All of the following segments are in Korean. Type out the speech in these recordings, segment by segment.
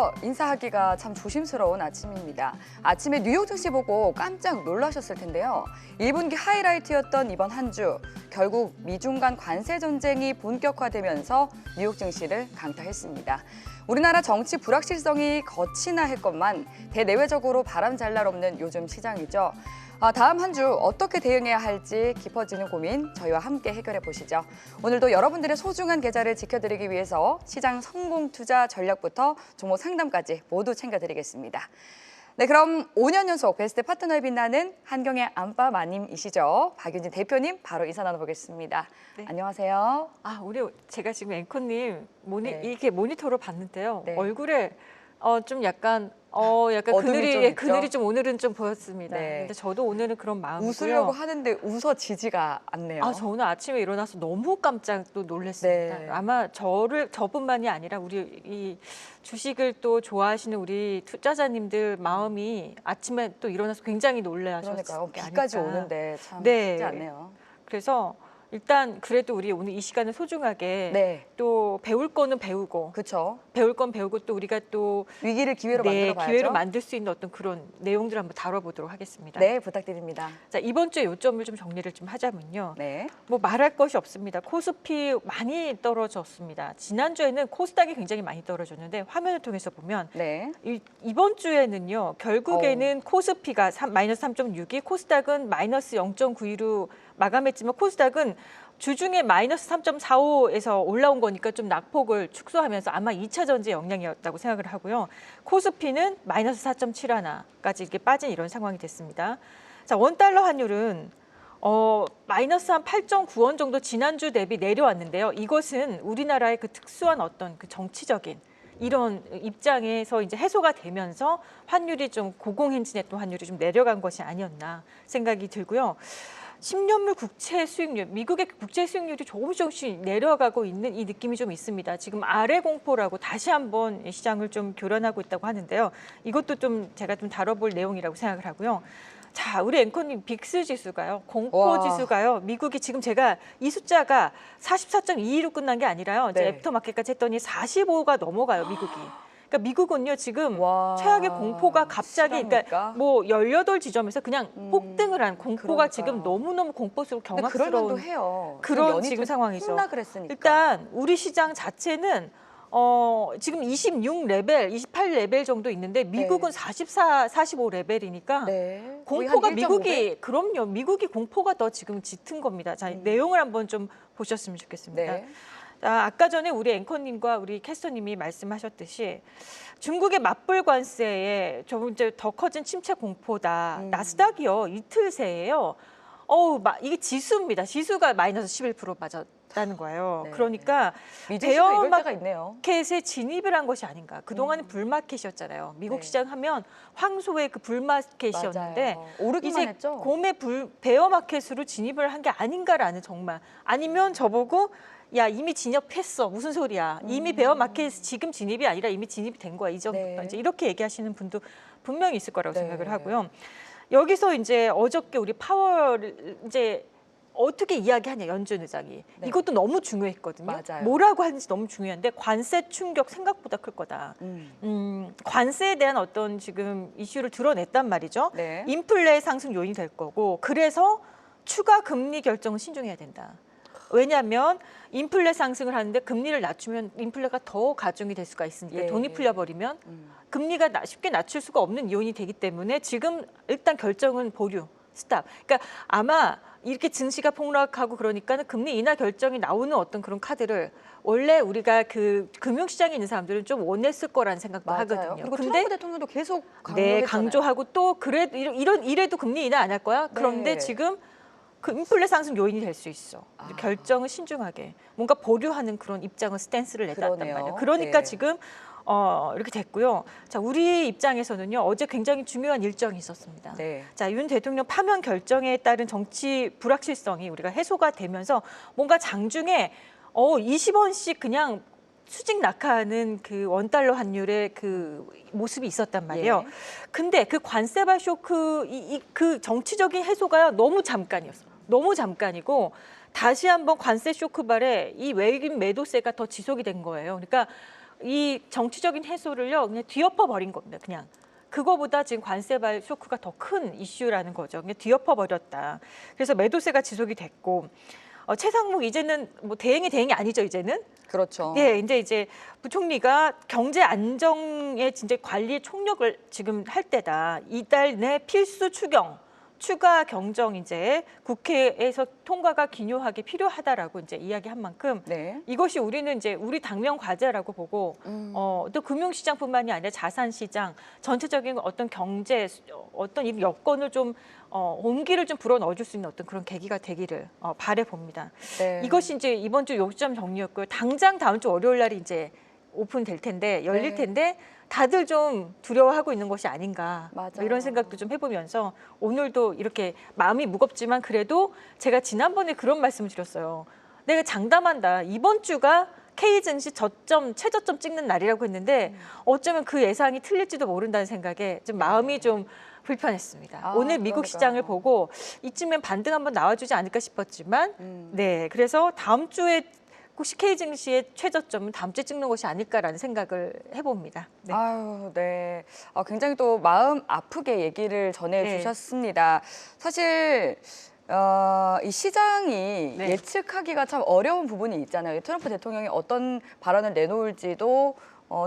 들어 인사하기가 참 조심스러운 아침입니다. 아침에 뉴욕 증시 보고 깜짝 놀라셨을 텐데요. 1분기 하이라이트였던 이번 한 주, 결국 미중 간 관세 전쟁이 본격화되면서 뉴욕 증시를 강타했습니다. 우리나라 정치 불확실성이 거치나 했건만 대내외적으로 바람 잘 날 없는 요즘 시장이죠. 다음 한 주 어떻게 대응해야 할지 깊어지는 고민 저희와 함께 해결해 보시죠. 오늘도 여러분들의 소중한 계좌를 지켜드리기 위해서 시장 성공 투자 전략부터 종목 상담까지 모두 챙겨드리겠습니다. 네, 그럼 5년 연속 베스트 파트너에 빛나는 한경의 안빠 마님이시죠. 박윤진 대표님 바로 인사 나눠보겠습니다. 네. 안녕하세요. 제가 지금 앵커님 네. 이렇게 모니터로 봤는데요. 네. 얼굴에 좀 약간 어둠이 그늘이 좀 오늘은 좀 보였습니다. 네. 근데 저도 오늘은 그런 마음이고요. 웃으려고 하는데 웃어지지가 않네요. 저 오늘 아침에 일어나서 너무 깜짝 또 놀랐습니다. 네. 아마 저뿐만이 아니라 우리 이 주식을 또 좋아하시는 우리 투자자님들 마음이 아침에 또 일어나서 굉장히 놀라셨을 그러니까요. 게 비까지 아닐까. 오는데 참 네. 쉽지 않네요. 그래서 일단 그래도 우리 오늘 이 시간을 소중하게 네. 또 배울 거는 배우고 그렇죠. 배울 건 배우고 또 우리가 또 위기를 기회로 만들어 봐야죠. 기회로 만들 수 있는 어떤 그런 내용들을 한번 다뤄보도록 하겠습니다. 네, 부탁드립니다. 자, 이번 주에 요점을 좀 정리를 좀 하자면요. 네. 뭐 말할 것이 없습니다. 코스피 많이 떨어졌습니다. 지난주에는 코스닥이 굉장히 많이 떨어졌는데 화면을 통해서 보면 네. 이번 주에는요. 결국에는 코스피가 마이너스 3.62, 코스닥은 마이너스 0.92로 마감했지만 코스닥은 주중에 마이너스 3.45에서 올라온 거니까 좀 낙폭을 축소하면서 아마 2차 전지 영향이었다고 생각을 하고요. 코스피는 마이너스 4.71까지 이렇게 빠진 이런 상황이 됐습니다. 자, 원달러 환율은 마이너스 한 8.9원 정도 지난주 대비 내려왔는데요. 이것은 우리나라의 그 특수한 어떤 그 정치적인 이런 입장에서 이제 해소가 되면서 환율이 좀 고공행진했던 환율이 좀 내려간 것이 아니었나 생각이 들고요. 10년물 국채 수익률, 미국의 국채 수익률이 조금씩 내려가고 있는 이 느낌이 좀 있습니다. 지금 아래 공포라고 다시 한번 시장을 좀 교란하고 있다고 하는데요. 이것도 좀 제가 좀 다뤄볼 내용이라고 생각을 하고요. 자, 우리 앵커님 빅스 지수가요, 공포 지수가요. 미국이 지금 제가 이 숫자가 44.22로 끝난 게 아니라요. 이제 네. 애프터마켓까지 했더니 45가 넘어가요, 미국이. 그러니까 미국은요 지금 와, 최악의 공포가 갑자기 실합니까? 그러니까 뭐 18지점에서 그냥 폭등을 한 공포가 그러니까요. 지금 너무너무 공포 속으로 근데 그럴 경악스러운 만도 해요. 그런 연이 지금 상황이죠. 폭락 그랬으니까. 일단 우리 시장 자체는 지금 26레벨, 28레벨 정도 있는데 미국은 44, 45레벨이니까 네. 공포가 미국이 공포가 더 지금 짙은 겁니다. 자, 내용을 한번 좀 보셨으면 좋겠습니다. 네. 아까 전에 우리 앵커님과 우리 캐스터님이 말씀하셨듯이 중국의 맞불 관세에 좀 이제 더 커진 침체 공포다. 나스닥이요 이틀 새예요. 이게 지수입니다. 지수가 마이너스 11% 빠졌다는 거예요. 네. 그러니까 미지수가 이럴 때가 있네요. 마켓에 진입을 한 것이 아닌가. 그동안은 불마켓이었잖아요. 미국 네. 시장 하면 황소의 그 불마켓이었는데 맞아요. 오르기만 이제 했죠. 곰의 베어마켓으로 진입을 한 게 아닌가라는 정말. 아니면 저보고 야 이미 진입했어 무슨 소리야 이미 베어마켓에서 지금 진입이 아니라 이미 진입이 된 거야 이 정도 네. 이제 이렇게 얘기하시는 분도 분명히 있을 거라고 네. 생각을 하고요. 여기서 이제 어저께 우리 파월 이제 어떻게 이야기하냐 연준 의장이 네. 이것도 너무 중요했거든요. 맞아요. 뭐라고 하는지 너무 중요한데 관세 충격 생각보다 클 거다. 관세에 대한 어떤 지금 이슈를 드러냈단 말이죠. 네. 인플레 상승 요인이 될 거고 그래서 추가 금리 결정은 신중해야 된다. 왜냐하면 인플레 상승을 하는데 금리를 낮추면 인플레가 더 가중이 될 수가 있으니까 예. 돈이 풀려버리면 금리가 쉽게 낮출 수가 없는 요인이 되기 때문에 지금 일단 결정은 보류, 스탑. 그러니까 아마 이렇게 증시가 폭락하고 그러니까는 금리 인하 결정이 나오는 어떤 그런 카드를 원래 우리가 그 금융시장에 있는 사람들은 좀 원했을 거라는 생각도 맞아요. 하거든요. 그리고 근데 트럼프 대통령도 계속 강조했잖아요. 강조하고 또 그래도 이래도 금리 인하 안 할 거야. 그런데 네. 지금 그 인플레 상승 요인이 될 수 있어. 결정을 신중하게 뭔가 보류하는 그런 입장을 스탠스를 냈단 그러네요. 말이에요. 그러니까 네. 지금 이렇게 됐고요. 자, 우리 입장에서는요. 어제 굉장히 중요한 일정이 있었습니다. 네. 자, 윤 대통령 파면 결정에 따른 정치 불확실성이 우리가 해소가 되면서 뭔가 장중에 20원씩 그냥 수직 낙하하는 그 원달러 환율의 그 모습이 있었단 말이에요. 예. 근데 그 관세발 쇼크 그 정치적인 해소가 너무 잠깐이었어요. 너무 잠깐이고 다시 한번 관세 쇼크발에 이 외국인 매도세가 더 지속이 된 거예요. 그러니까 이 정치적인 해소를요 그냥 뒤엎어 버린 겁니다. 그냥 그거보다 지금 관세발 쇼크가 더 큰 이슈라는 거죠. 그냥 뒤엎어 버렸다. 그래서 매도세가 지속이 됐고 최상목 이제는 뭐 대행이 아니죠 이제는. 그렇죠. 네, 이제 부총리가 경제 안정의 진짜 관리 총력을 지금 할 때다. 이달 내 필수 추가 경정 이제 국회에서 통과가 기묘하게 필요하다라고 이제 이야기한 만큼 네. 이것이 우리는 이제 우리 당면 과제라고 보고 또 금융시장뿐만이 아니라 자산시장 전체적인 어떤 경제 어떤 이 여건을 좀 온기를 좀 불어 넣어줄 수 있는 어떤 그런 계기가 되기를 바래 봅니다. 네. 이것이 이제 이번 주 요점 정리였고요. 당장 다음 주 월요일 날이 이제 오픈될 텐데 열릴 네. 텐데 다들 좀 두려워하고 있는 것이 아닌가 뭐 맞아요. 이런 생각도 좀 해보면서 오늘도 이렇게 마음이 무겁지만 그래도 제가 지난번에 그런 말씀을 드렸어요. 내가 장담한다. 이번 주가 K 증시 최저점 찍는 날이라고 했는데 어쩌면 그 예상이 틀릴지도 모른다는 생각에 좀 마음이 좀 불편했습니다. 아, 오늘 미국 그러니까요. 시장을 보고 이쯤엔 반등 한번 나와주지 않을까 싶었지만 네 그래서 다음 주에 혹시 K 증시의 최저점은 다음 주에 찍는 것이 아닐까라는 생각을 해봅니다. 네. 아유, 네. 굉장히 또 마음 아프게 얘기를 전해주셨습니다. 사실 이 시장이 네. 예측하기가 참 어려운 부분이 있잖아요. 트럼프 대통령이 어떤 발언을 내놓을지도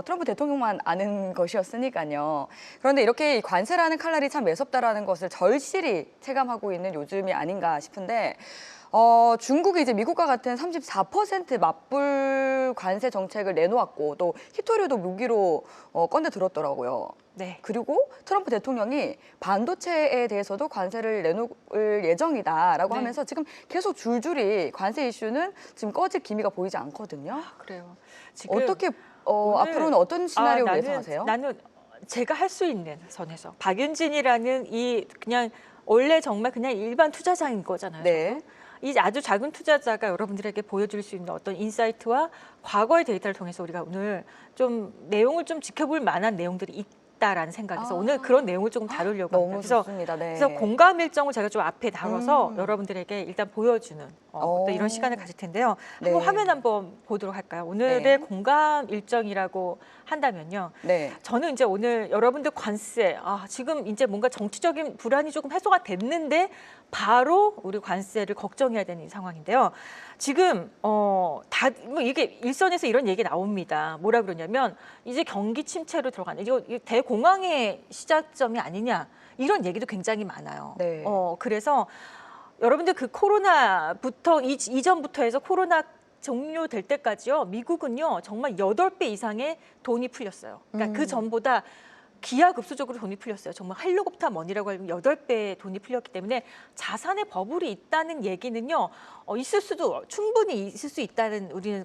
트럼프 대통령만 아는 것이었으니까요. 그런데 이렇게 이 관세라는 칼날이 참 매섭다라는 것을 절실히 체감하고 있는 요즘이 아닌가 싶은데 중국이 이제 미국과 같은 34% 맞불 관세 정책을 내놓았고 또 히토류도 무기로 꺼내 들었더라고요. 네. 그리고 트럼프 대통령이 반도체에 대해서도 관세를 내놓을 예정이다라고 네. 하면서 지금 계속 줄줄이 관세 이슈는 지금 꺼질 기미가 보이지 않거든요. 그래요. 지금 어떻게 오늘- 앞으로는 어떤 시나리오를 예상하세요? 나는 제가 할 수 있는 선에서 박윤진이라는 이 그냥 원래 정말 그냥 일반 투자자인 거잖아요. 네. 이 아주 작은 투자자가 여러분들에게 보여줄 수 있는 어떤 인사이트와 과거의 데이터를 통해서 우리가 오늘 좀 내용을 좀 지켜볼 만한 내용들이 있다라는 생각에서 오늘 그런 내용을 조금 다루려고 합니다. 너무 그래서 좋습니다. 네. 그래서 공감 일정을 제가 좀 앞에 다뤄서 여러분들에게 일단 보여주는 어떤 이런 시간을 가질 텐데요. 한번 네. 화면 한번 보도록 할까요? 오늘의 네. 공감 일정이라고 한다면요. 네. 저는 이제 오늘 여러분들 관세 지금 이제 뭔가 정치적인 불안이 조금 해소가 됐는데 바로 우리 관세를 걱정해야 되는 이 상황인데요. 지금 뭐 이게 일선에서 이런 얘기 나옵니다. 뭐라 그러냐면 이제 경기 침체로 들어가는 이거 대공황의 시작점이 아니냐 이런 얘기도 굉장히 많아요. 네. 그래서 여러분들 그 코로나부터 이전부터 해서 코로나 종료될 때까지요. 미국은요. 정말 8배 이상의 돈이 풀렸어요. 그러니까 그 전보다 기하급수적으로 돈이 풀렸어요. 정말 헬리콥터 머니라고 하면 8배 돈이 풀렸기 때문에 자산의 버블이 있다는 얘기는요. 충분히 있을 수 있다는 우리는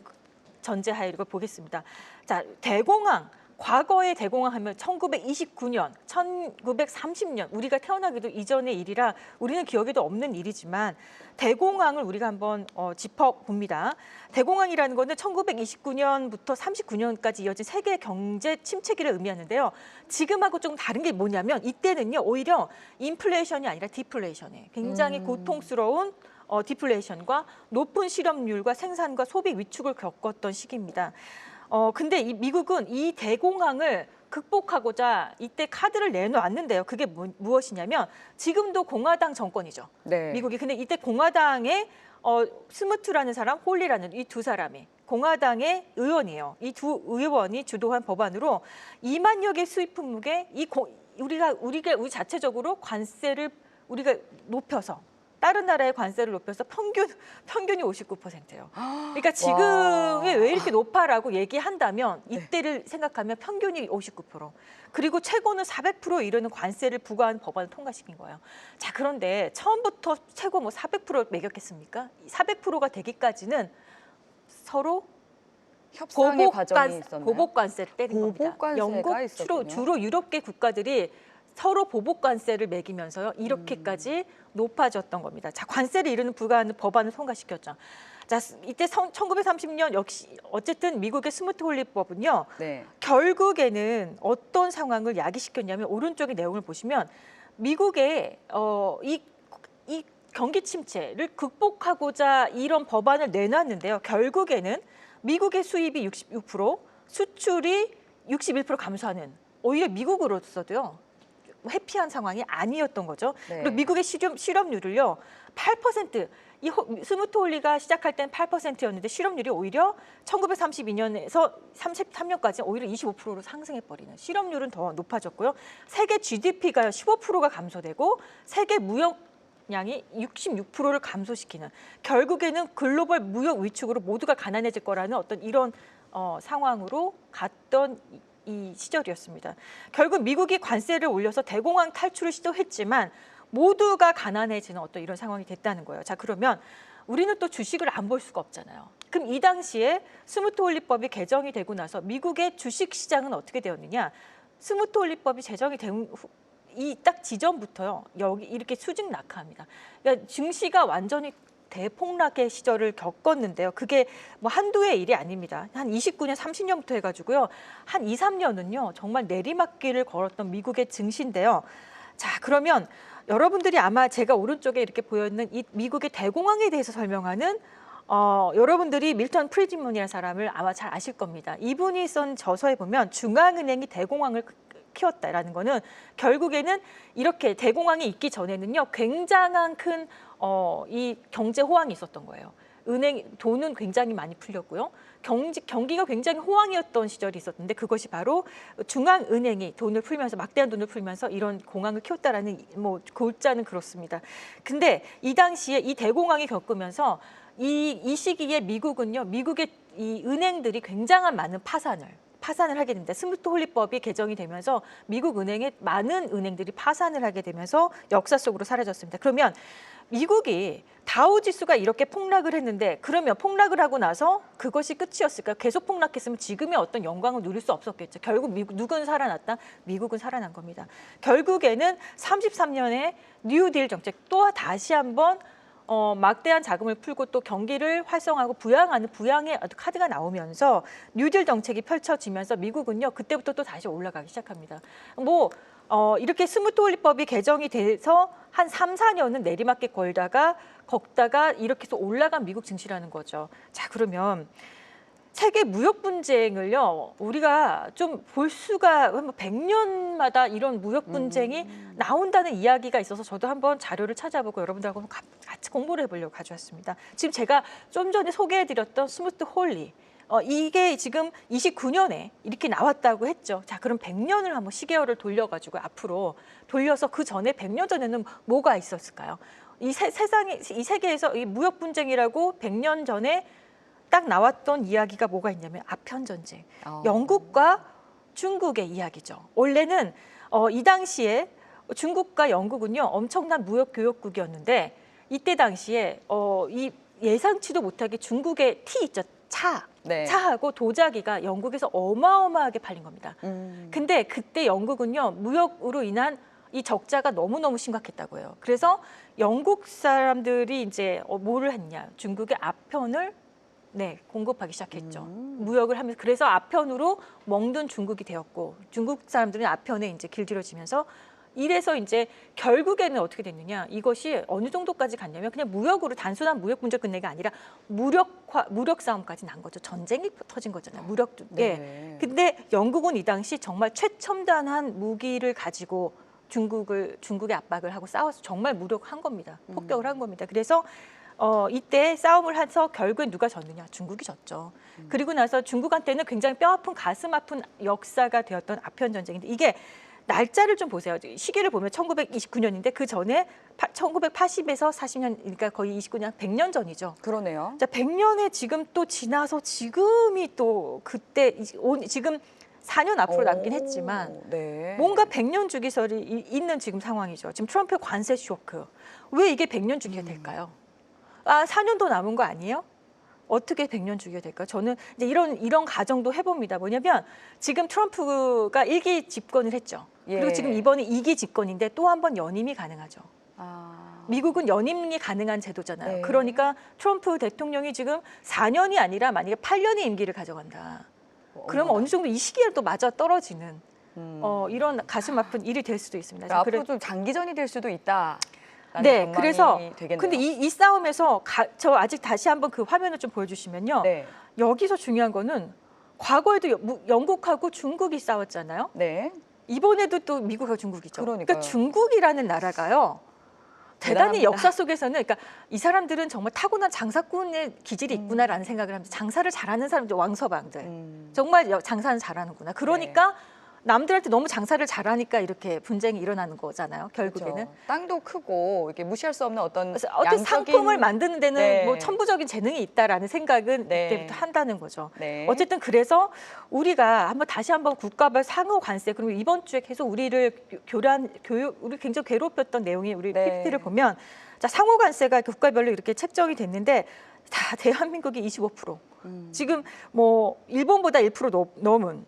전제하에 이걸 보겠습니다. 자, 대공황. 과거의 대공황 하면 1929년, 1930년 우리가 태어나기도 이전의 일이라 우리는 기억에도 없는 일이지만 대공황을 우리가 한번 짚어봅니다. 대공황이라는 거는 1929년부터 39년까지 이어진 세계 경제 침체기를 의미하는데요. 지금하고 좀 다른 게 뭐냐면 이때는요. 오히려 인플레이션이 아니라 디플레이션이에요. 굉장히 고통스러운 디플레이션과 높은 실업률과 생산과 소비 위축을 겪었던 시기입니다. 근데 이 미국은 이 대공황을 극복하고자 이때 카드를 내놓았는데요. 그게 무엇이냐면 지금도 공화당 정권이죠. 네. 미국이. 근데 이때 공화당의 스무트라는 사람, 홀리라는 이 두 사람이 공화당의 의원이에요. 이 두 의원이 주도한 법안으로 2만여 개 수입 품목에 우리 자체적으로 관세를 우리가 높여서 다른 나라의 관세를 높여서 평균이 59%예요. 그러니까 지금이 왜 이렇게 높아라고 얘기한다면 이때를 생각하면 평균이 59%. 그리고 최고는 400% 이르는 관세를 부과한 법안을 통과시킨 거예요. 자, 그런데 처음부터 최고 400% 매겼겠습니까? 400%가 되기까지는 서로 협상의 과정이 있었나요? 보복 관세를 때린 겁니다. 보복 관세가 영국 있었군요. 주로 유럽계 국가들이 서로 보복 관세를 매기면서요. 이렇게까지 높아졌던 겁니다. 자, 관세를 이루는 부과하는 법안을 통과시켰죠. 자, 이때 1930년 역시 어쨌든 미국의 스무트 홀리법은요. 네. 결국에는 어떤 상황을 야기시켰냐면 오른쪽의 내용을 보시면 미국의 이 경기 침체를 극복하고자 이런 법안을 내놨는데요. 결국에는 미국의 수입이 66%, 수출이 61% 감소하는 오히려 미국으로서도요. 해피한 상황이 아니었던 거죠. 네. 그리고 미국의 실업률을요. 8%. 이 스무트 홀리가 시작할 때는 8%였는데 실업률이 오히려 1932년에서 33년까지 오히려 25%로 상승해버리는 실업률은 더 높아졌고요. 세계 GDP가 15%가 감소되고 세계 무역량이 66%를 감소시키는 결국에는 글로벌 무역 위축으로 모두가 가난해질 거라는 어떤 이런 상황으로 갔던 이 시절이었습니다. 결국 미국이 관세를 올려서 대공황 탈출을 시도했지만 모두가 가난해지는 어떤 이런 상황이 됐다는 거예요. 자, 그러면 우리는 또 주식을 안 볼 수가 없잖아요. 그럼 이 당시에 스무트 홀리법이 개정이 되고 나서 미국의 주식 시장은 어떻게 되었느냐? 스무트 홀리법이 제정이 된 이 딱 지점부터요. 여기 이렇게 수직 낙하합니다. 그러니까 증시가 완전히 대폭락의 시절을 겪었는데요. 그게 뭐 한두 해의 일이 아닙니다. 한 29년, 30년부터 해가지고요. 한 2, 3년은요. 정말 내리막길을 걸었던 미국의 증시인데요. 자, 그러면 여러분들이 아마 제가 오른쪽에 이렇게 보여있는 이 미국의 대공황에 대해서 설명하는 여러분들이 밀턴 프리드먼이라는 사람을 아마 잘 아실 겁니다. 이분이 쓴 저서에 보면 중앙은행이 대공황을 키웠다라는 거는 결국에는 이렇게 대공황이 있기 전에는요. 굉장한 큰 이 경제 호황이 있었던 거예요. 돈은 굉장히 많이 풀렸고요. 경기가 굉장히 호황이었던 시절이 있었는데 그것이 바로 중앙은행이 돈을 풀면서 막대한 돈을 풀면서 이런 공황을 키웠다라는 뭐 골자는 그렇습니다. 근데 이 당시에 이 대공황이 겪으면서 이 시기에 미국은요. 미국의 이 은행들이 굉장한 많은 파산을 하게 됩니다. 스무트 홀리법이 개정이 되면서 미국 은행의 많은 은행들이 파산을 하게 되면서 역사 속으로 사라졌습니다. 그러면 미국이 다우 지수가 이렇게 폭락을 했는데 그러면 폭락을 하고 나서 그것이 끝이었을까요? 계속 폭락했으면 지금의 어떤 영광을 누릴 수 없었겠죠. 결국 누군 살아났다? 미국은 살아난 겁니다. 결국에는 33년에 뉴딜 정책 또 다시 한번 막대한 자금을 풀고 또 경기를 활성화하고 부양하는 부양의 카드가 나오면서 뉴딜 정책이 펼쳐지면서 미국은요 그때부터 또 다시 올라가기 시작합니다. 이렇게 스무트 홀리법이 개정이 돼서 한 3, 4년은 내리막길 걷다가 이렇게 해서 올라간 미국 증시라는 거죠. 자, 그러면 세계 무역 분쟁을요 우리가 좀 볼 수가 100년마다 이런 무역 분쟁이 나온다는 이야기가 있어서 저도 한번 자료를 찾아보고 여러분들하고 같이 공부를 해보려고 가져왔습니다. 지금 제가 좀 전에 소개해드렸던 스무트 홀리 이게 지금 29년에 이렇게 나왔다고 했죠. 자, 그럼 100년을 한번 시계열을 돌려가지고 앞으로 돌려서 그 전에 100년 전에는 뭐가 있었을까요? 이 세계에서 이 무역 분쟁이라고 100년 전에 딱 나왔던 이야기가 뭐가 있냐면 아편 전쟁. 영국과 중국의 이야기죠. 원래는 이 당시에 중국과 영국은요 엄청난 무역 교역국이었는데 이때 당시에 이 예상치도 못하게 중국의 티 있죠. 네. 차하고 도자기가 영국에서 어마어마하게 팔린 겁니다. 근데 그때 영국은요 무역으로 인한 이 적자가 너무너무 심각했다고 해요. 그래서 영국 사람들이 이제 뭐를 했냐? 중국의 아편을 공급하기 시작했죠. 무역을 하면서 그래서 아편으로 먹는 중국이 되었고 중국 사람들은 아편에 이제 길들여지면서 이래서 이제 결국에는 어떻게 됐느냐? 이것이 어느 정도까지 갔냐면 그냥 무역으로 단순한 무역 분쟁 끝내가 아니라 무력 싸움까지 난 거죠. 전쟁이 터진 거잖아요. 네. 근데 영국은 이 당시 정말 최첨단한 무기를 가지고 중국의 압박을 하고 싸워서 정말 무력한 겁니다. 폭격을 한 겁니다. 그래서 이때 싸움을 해서 결국엔 누가 졌느냐? 중국이 졌죠. 그리고 나서 중국한테는 굉장히 뼈아픈 가슴 아픈 역사가 되었던 아편 전쟁인데 이게 날짜를 좀 보세요. 시기를 보면 1929년인데 그 전에 1980에서 40년, 그러니까 거의 29년, 100년 전이죠. 그러네요. 자, 100년에 지금 또 지나서 지금이 또 그때 지금 4년 앞으로 남긴 했지만 네. 뭔가 100년 주기설이 있는 지금 상황이죠. 지금 트럼프의 관세 쇼크. 왜 이게 100년 주기가 될까요? 4년 더 남은 거 아니에요? 어떻게 100년 주기가 될까요? 저는 이제 이런 가정도 해봅니다. 뭐냐면 지금 트럼프가 1기 집권을 했죠. 그리고 지금 이번에 2기 집권인데 또 한 번 연임이 가능하죠. 미국은 연임이 가능한 제도잖아요. 네. 그러니까 트럼프 대통령이 지금 4년이 아니라 만약에 8년의 임기를 가져간다. 그러면 어느 정도 이 시기에 또 맞아 떨어지는 이런 가슴 아픈 일이 될 수도 있습니다. 앞으로 좀 장기전이 될 수도 있다. 네, 그래서 되겠네요. 근데 이 싸움에서 저 아직 다시 한번 그 화면을 좀 보여주시면요. 네. 여기서 중요한 거는 과거에도 영국하고 중국이 싸웠잖아요. 네. 이번에도 또 미국하고 중국이죠. 그러니까요. 그러니까 중국이라는 나라가요. 대단히 대단합니다. 역사 속에서는 그러니까 이 사람들은 정말 타고난 장사꾼의 기질이 있구나라는 생각을 합니다. 장사를 잘하는 사람들, 왕서방들. 정말 장사는 잘하는구나. 그러니까 남들한테 너무 장사를 잘하니까 이렇게 분쟁이 일어나는 거잖아요. 결국에는. 그렇죠. 땅도 크고 이렇게 무시할 수 없는 어떤 그래서 어떤 양적인- 상품을 만드는 데는 네. 뭐 천부적인 재능이 있다라는 생각은 네. 그때부터 한다는 거죠. 네. 어쨌든 그래서 우리가 다시 한번 국가별 상호 관세, 그리고 이번 주에 계속 우리를 우리 굉장히 괴롭혔던 내용이 우리 네. PPT를 보면 자, 상호 관세가 국가별로 이렇게 책정이 됐는데 다 대한민국이 25%. 지금 뭐 일본보다 1% 넘은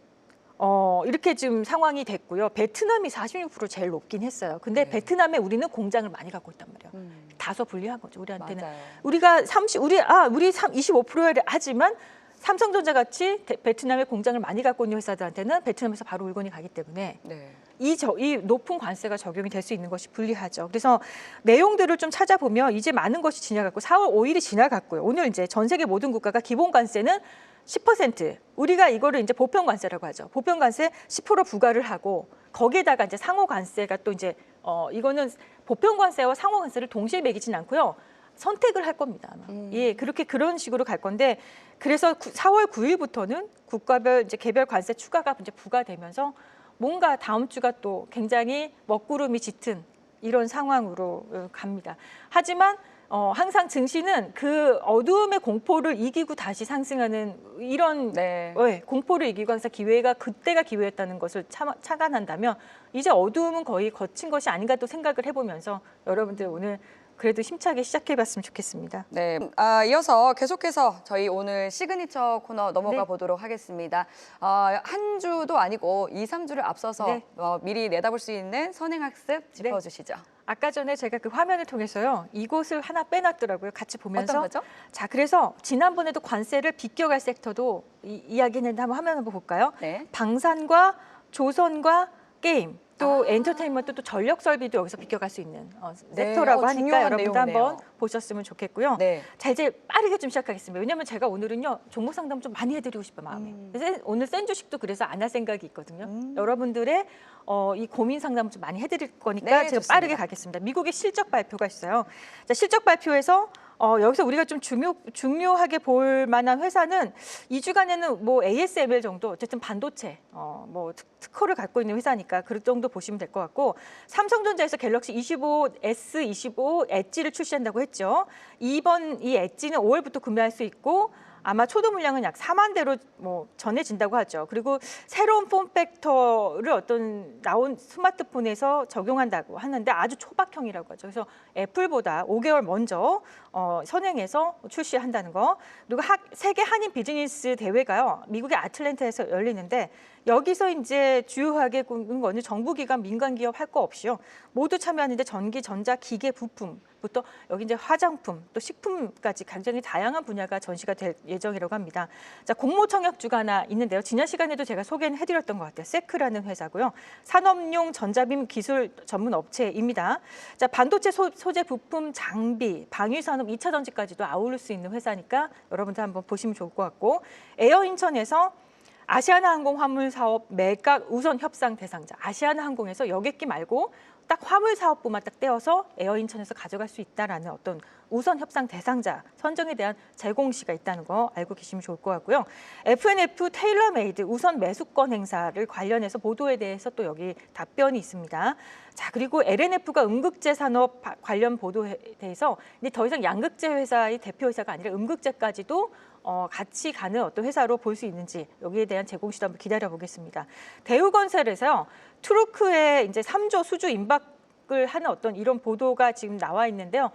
이렇게 지금 상황이 됐고요. 베트남이 46% 제일 높긴 했어요. 근데 네. 베트남에 우리는 공장을 많이 갖고 있단 말이에요. 다소 불리한 거죠. 우리한테는. 맞아요. 우리가 25%를 하지만 삼성전자 같이 베트남에 공장을 많이 갖고 있는 회사들한테는 베트남에서 바로 물건이 가기 때문에 네. 이 높은 관세가 적용이 될 수 있는 것이 불리하죠. 그래서 내용들을 좀 찾아보면 이제 많은 것이 지나갔고 4월 5일이 지나갔고요. 오늘 이제 전 세계 모든 국가가 기본 관세는 10%. 우리가 이거를 이제 보편 관세라고 하죠. 보편 관세 10% 부과를 하고 거기에다가 이제 상호 관세가 또 이제 이거는 보편 관세와 상호 관세를 동시에 매기진 않고요. 선택을 할 겁니다. 아마. 예, 그런 식으로 갈 건데 그래서 4월 9일부터는 국가별 이제 개별 관세 추가가 이제 부과되면서 뭔가 다음 주가 또 굉장히 먹구름이 짙은 이런 상황으로 갑니다. 하지만 항상 증시는 그 어두움의 공포를 이기고 다시 상승하는 이런 네. 공포를 이기고 항상 그때가 기회였다는 것을 착안한다면 이제 어두움은 거의 거친 것이 아닌가 또 생각을 해보면서 여러분들 오늘 그래도 힘차게 시작해봤으면 좋겠습니다. 네, 이어서 계속해서 저희 오늘 시그니처 코너 넘어가 네. 보도록 하겠습니다. 한 주도 아니고 2, 3주를 앞서서 네. 미리 내다볼 수 있는 선행학습 짚어주시죠. 아까 전에 제가 그 화면을 통해서요. 이곳을 하나 빼놨더라고요. 같이 보면서. 어떤 거죠? 자, 그래서 지난번에도 관세를 비껴갈 섹터도 이야기했는데 한번 화면 한번 볼까요? 네. 방산과 조선과 게임, 또 엔터테인먼트, 또 전력 설비도 여기서 비껴갈 수 있는 네, 섹터라고 하니까 중요한 여러분도 내용이네요. 한번 보셨으면 좋겠고요. 네. 자, 이제 빠르게 좀 시작하겠습니다. 왜냐하면 제가 오늘은요 종목 상담 좀 많이 해드리고 싶은 마음에. 그래서 오늘 센 주식도 그래서 안 할 생각이 있거든요. 여러분들의 이 고민 상담을 좀 많이 해드릴 거니까 네, 제가 좋습니다. 빠르게 가겠습니다. 미국의 실적 발표가 있어요. 자, 실적 발표에서 여기서 우리가 좀 중요하게 볼 만한 회사는 2주간에는 뭐 ASML 정도, 어쨌든 반도체, 뭐 특허를 갖고 있는 회사니까 그 정도 보시면 될 것 같고, 삼성전자에서 갤럭시 25, S25 엣지를 출시한다고 했죠. 이번 이 엣지는 5월부터 구매할 수 있고, 아마 초도 물량은 약 4만 대로 뭐 전해진다고 하죠. 그리고 새로운 폼팩터를 나온 스마트폰에서 적용한다고 하는데 아주 초박형이라고 하죠. 그래서 애플보다 5개월 먼저 선행해서 출시한다는 거. 그리고 세계 한인 비즈니스 대회가요. 미국의 아틀랜타에서 열리는데 여기서 이제 주요하게 군 거는 정부기관, 민간기업 할 거 없이요. 모두 참여하는데 전기, 전자, 기계, 부품부터 여기 이제 화장품, 또 식품까지 굉장히 다양한 분야가 전시가 될 예정이라고 합니다. 자, 공모청약주가 하나 있는데요. 지난 시간에도 제가 소개는 해드렸던 것 같아요. 세크라는 회사고요. 산업용 전자빔 기술 전문 업체입니다. 자, 반도체 소재 부품, 장비, 방위산업, 2차 전지까지도 아우를 수 있는 회사니까 여러분들 한번 보시면 좋을 것 같고, 에어인천에서 아시아나항공 화물 사업 매각 우선 협상 대상자, 아시아나항공에서 여객기 말고 딱 화물 사업부만 딱 떼어서 에어인천에서 가져갈 수 있다라는 어떤 우선 협상 대상자 선정에 대한 제공시가 있다는 거 알고 계시면 좋을 것 같고요. FNF 테일러메이드 우선 매수권 행사를 관련해서 보도에 대해서 또 여기 답변이 있습니다. 자, 그리고 LNF가 음극재 산업 관련 보도에 대해서 근데 더 이상 양극재 회사의 대표 회사가 아니라 음극재까지도 같이 가는 어떤 회사로 볼 수 있는지 여기에 대한 제공시도 한번 기다려 보겠습니다. 대우건설에서요 트루크의 이제 3조 수주 임박을 하는 어떤 이런 보도가 지금 나와 있는데요.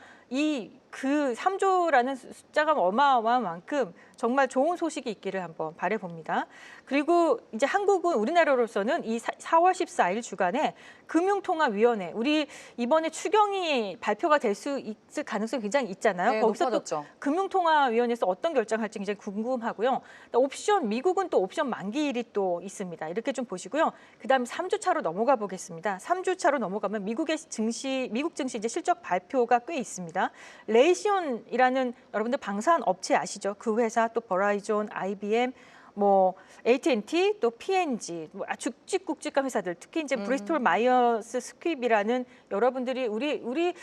그 3조라는 숫자가 어마어마한 만큼 정말 좋은 소식이 있기를 한번 바라봅니다. 그리고 이제 한국은 우리나라로서는 이 4월 14일 주간에 금융통화위원회, 우리 이번에 추경이 발표가 될 수 있을 가능성이 굉장히 있잖아요. 네, 거기서 높아졌죠. 또 금융통화위원회에서 어떤 결정할지 굉장히 궁금하고요. 옵션, 미국은 또 옵션 만기일이 또 있습니다. 이렇게 좀 보시고요. 그다음에 3주 차로 넘어가 보겠습니다. 3주 차로 넘어가면 미국 증시 이제 실적 발표가 꽤 있습니다. 레이시온이라는 여러분들 방산 업체 아시죠? 그 회사, 또 버라이존, IBM, 뭐 AT&T 또 P&G 뭐 굵직굵직한 회사들 특히 이제 브리스톨 마이어스 스퀴비라는 여러분들이 우리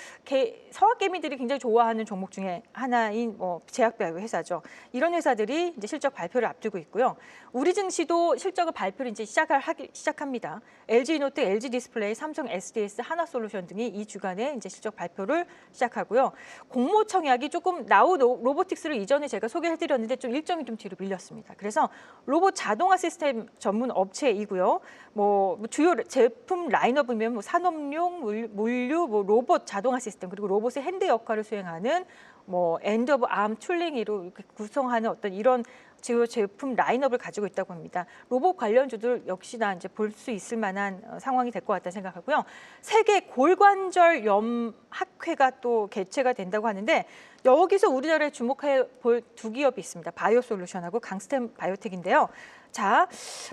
서학개미들이 굉장히 좋아하는 종목 중에 하나인 뭐 제약바이오 회사죠. 이런 회사들이 이제 실적 발표를 앞두고 있고요. 우리 증시도 실적을 발표를 이제 시작합니다. LG노트, LG디스플레이, 삼성 SDS, 하나솔루션 등이 이 주간에 이제 실적 발표를 시작하고요. 공모청약이 조금 나우 로보틱스를 이전에 제가 소개해드렸는데 좀 일정이 좀 뒤로 밀렸습니다. 그래서 로봇 자동화 시스템 전문 업체이고요. 뭐 주요 제품 라인업이면 뭐 산업용, 물류, 뭐 로봇 자동화 시스템 그리고 로봇의 핸드 역할을 수행하는 뭐 엔드 오브 암 툴링으로 이렇게 구성하는 어떤 이런 주요 제품 라인업을 가지고 있다고 합니다. 로봇 관련주들 역시나 이제 볼 수 있을 만한 상황이 될 것 같다 생각하고요. 세계 골관절염 학회가 또 개최가 된다고 하는데 여기서 우리나라에 주목해 볼 두 기업이 있습니다. 바이오솔루션하고 강스템 바이오텍인데요. 자,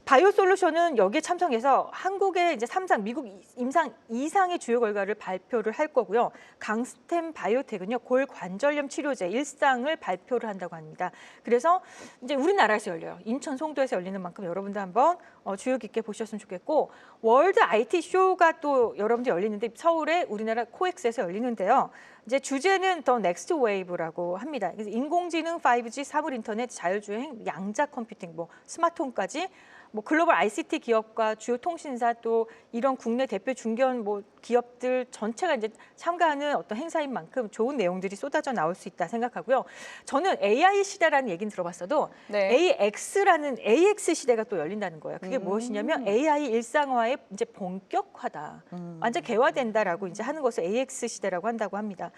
바이오솔루션은 여기에 참석해서 한국의 이제 3상 미국 임상 2상의 주요 결과를 발표를 할 거고요. 강스템 바이오텍은요 골관절염 치료제 1상을 발표를 한다고 합니다. 그래서 이제 우리나라에서 열려요. 인천 송도에서 열리는 만큼 여러분들 한번 주의 깊게 보셨으면 좋겠고 월드 IT 쇼가 또 여러분들 열리는데 서울에 우리나라 코엑스에서 열리는데요. 이제 주제는 더 넥스트 웨이브라고 합니다. 그래서 인공지능, 5G, 사물 인터넷, 자율주행, 양자 컴퓨팅, 뭐 스마트홈까지 뭐 글로벌 ICT 기업과 주요 통신사 또 이런 국내 대표 중견 뭐 기업들 전체가 이제 참가하는 어떤 행사인 만큼 좋은 내용들이 쏟아져 나올 수 있다 생각하고요. 저는 AI 시대라는 얘기는 들어봤어도 네. AX라는 AX 시대가 또 열린다는 거예요. 그게 무엇이냐면 AI 일상화의 이제 본격화다. 완전 개화된다라고 이제 하는 것을 AX 시대라고 한다고 합니다.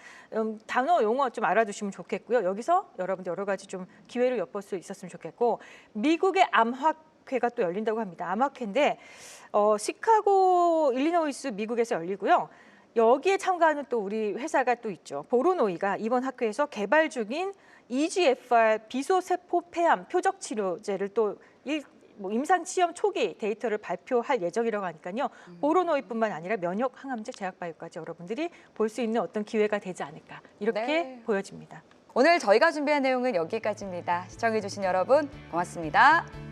단어 용어 좀 알아두시면 좋겠고요. 여기서 여러분들 여러 가지 좀 기회를 엿볼 수 있었으면 좋겠고 미국의 암학회가 또 열린다고 합니다. 암학회인데 시카고, 일리노이스 미국에서 열리고요. 여기에 참가하는 또 우리 회사가 또 있죠. 보로노이가 이번 학회에서 개발 중인 EGFR 비소세포 폐암 표적 치료제를 또 임상 시험 초기 데이터를 발표할 예정이라고 하니까요. 보로노이뿐만 아니라 면역 항암제 제약바이오까지 여러분들이 볼 수 있는 어떤 기회가 되지 않을까 이렇게 네. 보여집니다. 오늘 저희가 준비한 내용은 여기까지입니다. 시청해주신 여러분 고맙습니다.